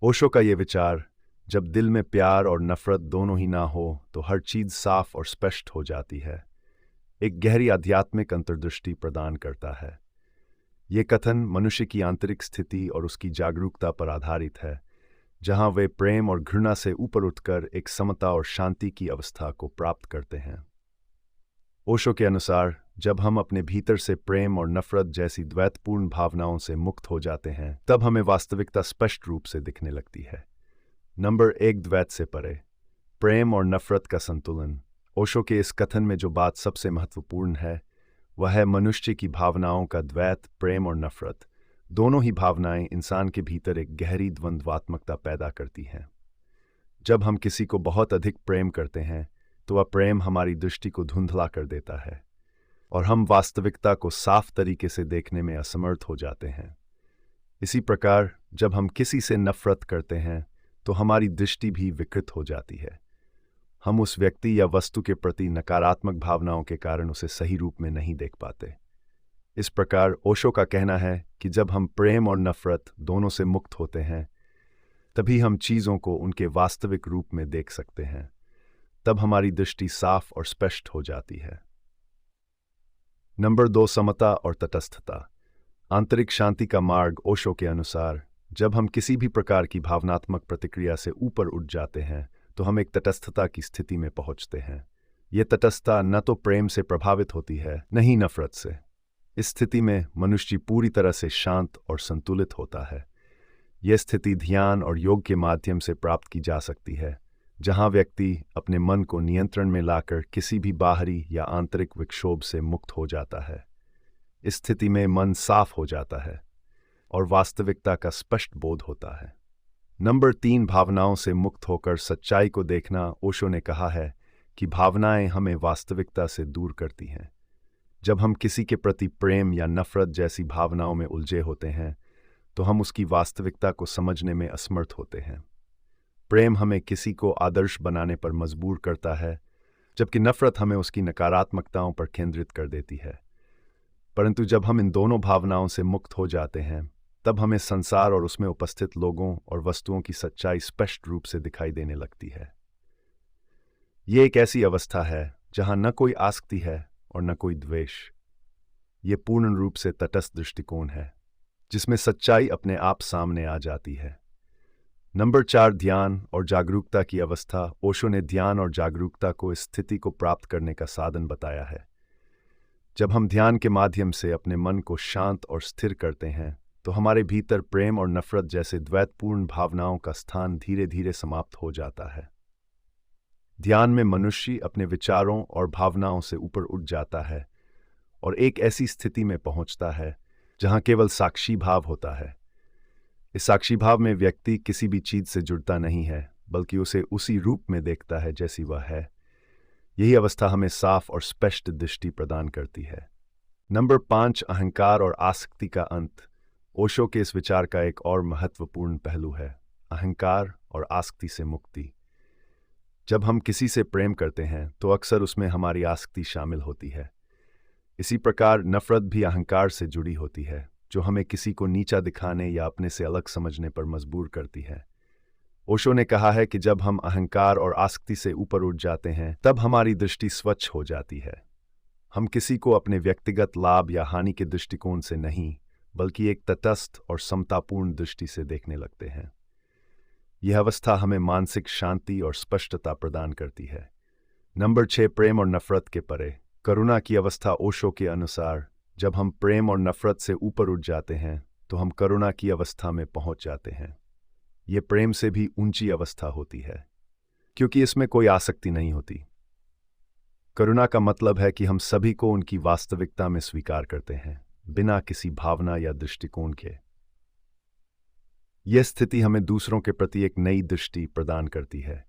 ओशो का ये विचार, जब दिल में प्यार और नफरत दोनों ही ना हो तो हर चीज साफ और स्पष्ट हो जाती है, एक गहरी आध्यात्मिक अंतर्दृष्टि प्रदान करता है। ये कथन मनुष्य की आंतरिक स्थिति और उसकी जागरूकता पर आधारित है, जहां वे प्रेम और घृणा से ऊपर उठकर एक समता और शांति की अवस्था को प्राप्त करते हैं। ओशो के अनुसार, जब हम अपने भीतर से प्रेम और नफरत जैसी द्वैतपूर्ण भावनाओं से मुक्त हो जाते हैं, तब हमें वास्तविकता स्पष्ट रूप से दिखने लगती है। नंबर 1, द्वैत से परे, प्रेम और नफरत का संतुलन। ओशो के इस कथन में जो बात सबसे महत्वपूर्ण है, वह है मनुष्य की भावनाओं का द्वैत। प्रेम और नफरत दोनों ही भावनाएं इंसान के भीतर एक गहरी द्वंद्वात्मकता पैदा करती हैं। जब हम किसी को बहुत अधिक प्रेम करते हैं, तो वह प्रेम हमारी दृष्टि को धुंधला कर देता है और हम वास्तविकता को साफ तरीके से देखने में असमर्थ हो जाते हैं। इसी प्रकार, जब हम किसी से नफरत करते हैं, तो हमारी दृष्टि भी विकृत हो जाती है। हम उस व्यक्ति या वस्तु के प्रति नकारात्मक भावनाओं के कारण उसे सही रूप में नहीं देख पाते। इस प्रकार ओशो का कहना है कि जब हम प्रेम और नफरत दोनों से मुक्त होते हैं, तभी हम चीज़ों को उनके वास्तविक रूप में देख सकते हैं। तब हमारी दृष्टि साफ और स्पष्ट हो जाती है। नंबर 2, समता और तटस्थता। आंतरिक शांति का मार्ग। ओशो के अनुसार, जब हम किसी भी प्रकार की भावनात्मक प्रतिक्रिया से ऊपर उठ जाते हैं, तो हम एक तटस्थता की स्थिति में पहुंचते हैं। यह तटस्थता न तो प्रेम से प्रभावित होती है, न ही नफरत से। इस स्थिति में मनुष्य पूरी तरह से शांत और संतुलित होता है। यह स्थिति ध्यान और योग के माध्यम से प्राप्त की जा सकती है, जहां व्यक्ति अपने मन को नियंत्रण में लाकर किसी भी बाहरी या आंतरिक विक्षोभ से मुक्त हो जाता है। इस स्थिति में मन साफ हो जाता है और वास्तविकता का स्पष्ट बोध होता है। नंबर 3, भावनाओं से मुक्त होकर सच्चाई को देखना। ओशो ने कहा है कि भावनाएं हमें वास्तविकता से दूर करती हैं। जब हम किसी के प्रति प्रेम या नफरत जैसी भावनाओं में उलझे होते हैं, तो हम उसकी वास्तविकता को समझने में असमर्थ होते हैं। प्रेम हमें किसी को आदर्श बनाने पर मजबूर करता है, जबकि नफरत हमें उसकी नकारात्मकताओं पर केंद्रित कर देती है। परंतु जब हम इन दोनों भावनाओं से मुक्त हो जाते हैं, तब हमें संसार और उसमें उपस्थित लोगों और वस्तुओं की सच्चाई स्पष्ट रूप से दिखाई देने लगती है। ये एक ऐसी अवस्था है जहां न कोई आसक्ति है और न कोई द्वेष। ये पूर्ण रूप से तटस्थ दृष्टिकोण है, जिसमें सच्चाई अपने आप सामने आ जाती है। नंबर 4, ध्यान और जागरूकता की अवस्था। ओशो ने ध्यान और जागरूकता को इस स्थिति को प्राप्त करने का साधन बताया है। जब हम ध्यान के माध्यम से अपने मन को शांत और स्थिर करते हैं, तो हमारे भीतर प्रेम और नफरत जैसे द्वैतपूर्ण भावनाओं का स्थान धीरे धीरे समाप्त हो जाता है। ध्यान में मनुष्य अपने विचारों और भावनाओं से ऊपर उठ जाता है और एक ऐसी स्थिति में पहुंचता है जहां केवल साक्षी भाव होता है। इस साक्षी भाव में व्यक्ति किसी भी चीज से जुड़ता नहीं है, बल्कि उसे उसी रूप में देखता है जैसी वह है। यही अवस्था हमें साफ और स्पष्ट दृष्टि प्रदान करती है। नंबर 5, अहंकार और आसक्ति का अंत। ओशो के इस विचार का एक और महत्वपूर्ण पहलू है अहंकार और आसक्ति से मुक्ति। जब हम किसी से प्रेम करते हैं, तो अक्सर उसमें हमारी आसक्ति शामिल होती है। इसी प्रकार नफरत भी अहंकार से जुड़ी होती है, जो हमें किसी को नीचा दिखाने या अपने से अलग समझने पर मजबूर करती है। ओशो ने कहा है कि जब हम अहंकार और आसक्ति से ऊपर उठ जाते हैं, तब हमारी दृष्टि स्वच्छ हो जाती है। हम किसी को अपने व्यक्तिगत लाभ या हानि के दृष्टिकोण से नहीं, बल्कि एक तटस्थ और समतापूर्ण दृष्टि से देखने लगते हैं। यह अवस्था हमें मानसिक शांति और स्पष्टता प्रदान करती है। नंबर 6, प्रेम और नफरत के परे, करुणा की अवस्था। ओशो के अनुसार, जब हम प्रेम और नफरत से ऊपर उठ जाते हैं, तो हम करुणा की अवस्था में पहुंच जाते हैं। ये प्रेम से भी ऊंची अवस्था होती है, क्योंकि इसमें कोई आसक्ति नहीं होती। करुणा का मतलब है कि हम सभी को उनकी वास्तविकता में स्वीकार करते हैं, बिना किसी भावना या दृष्टिकोण के। यह स्थिति हमें दूसरों के प्रति एक नई दृष्टि प्रदान करती है,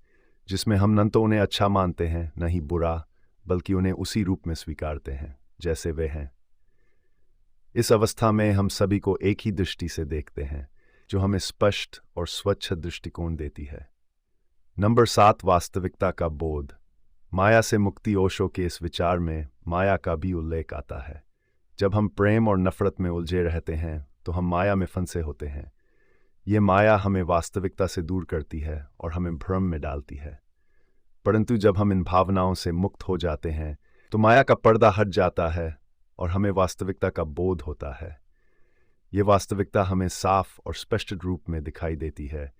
जिसमें हम न तो उन्हें अच्छा मानते हैं, न ही बुरा, बल्कि उन्हें उसी रूप में स्वीकारते हैं जैसे वे हैं। इस अवस्था में हम सभी को एक ही दृष्टि से देखते हैं, जो हमें स्पष्ट और स्वच्छ दृष्टिकोण देती है। नंबर 7, वास्तविकता का बोध। माया से मुक्ति। ओशो के इस विचार में माया का भी उल्लेख आता है। जब हम प्रेम और नफरत में उलझे रहते हैं, तो हम माया में फंसे होते हैं। ये माया हमें वास्तविकता से दूर करती है और हमें भ्रम में डालती है। परंतु जब हम इन भावनाओं से मुक्त हो जाते हैं तो माया का पर्दा हट जाता है और हमें वास्तविकता का बोध होता है। ये वास्तविकता हमें साफ और स्पष्ट रूप में दिखाई देती है,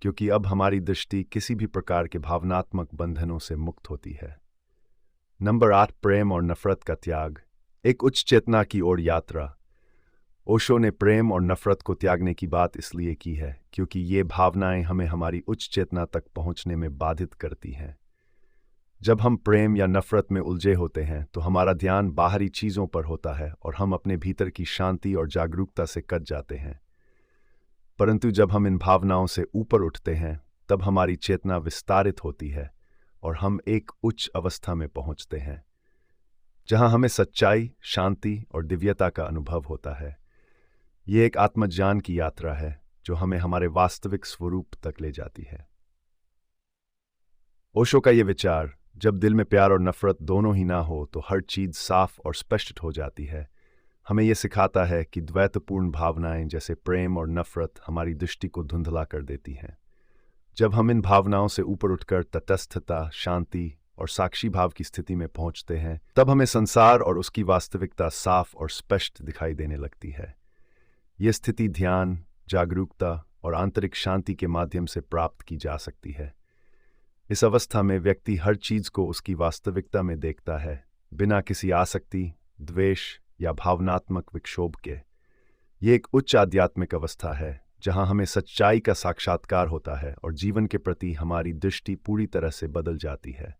क्योंकि अब हमारी दृष्टि किसी भी प्रकार के भावनात्मक बंधनों से मुक्त होती है। नंबर 8, प्रेम और नफरत का त्याग। एक उच्च चेतना की ओर यात्रा। ओशो ने प्रेम और नफरत को त्यागने की बात इसलिए की है क्योंकि ये भावनाएं हमें हमारी उच्च चेतना तक पहुंचने में बाधित करती हैं। जब हम प्रेम या नफरत में उलझे होते हैं तो हमारा ध्यान बाहरी चीज़ों पर होता है और हम अपने भीतर की शांति और जागरूकता से कट जाते हैं। परंतु जब हम इन भावनाओं से ऊपर उठते हैं तब हमारी चेतना विस्तारित होती है और हम एक उच्च अवस्था में पहुंचते हैं जहां हमें सच्चाई, शांति और दिव्यता का अनुभव होता है। ये एक आत्मज्ञान की यात्रा है जो हमें हमारे वास्तविक स्वरूप तक ले जाती है। ओशो का ये विचार, जब दिल में प्यार और नफरत दोनों ही ना हो तो हर चीज साफ और स्पष्ट हो जाती है, हमें यह सिखाता है कि द्वैतपूर्ण भावनाएं जैसे प्रेम और नफरत हमारी दृष्टि को धुंधला कर देती हैं। जब हम इन भावनाओं से ऊपर उठकर तटस्थता, शांति और साक्षी भाव की स्थिति में पहुंचते हैं तब हमें संसार और उसकी वास्तविकता साफ और स्पष्ट दिखाई देने लगती है। यह स्थिति ध्यान, जागरूकता और आंतरिक शांति के माध्यम से प्राप्त की जा सकती है। इस अवस्था में व्यक्ति हर चीज को उसकी वास्तविकता में देखता है, बिना किसी आसक्ति, द्वेष या भावनात्मक विक्षोभ के। ये एक उच्च आध्यात्मिक अवस्था है जहां हमें सच्चाई का साक्षात्कार होता है और जीवन के प्रति हमारी दृष्टि पूरी तरह से बदल जाती है।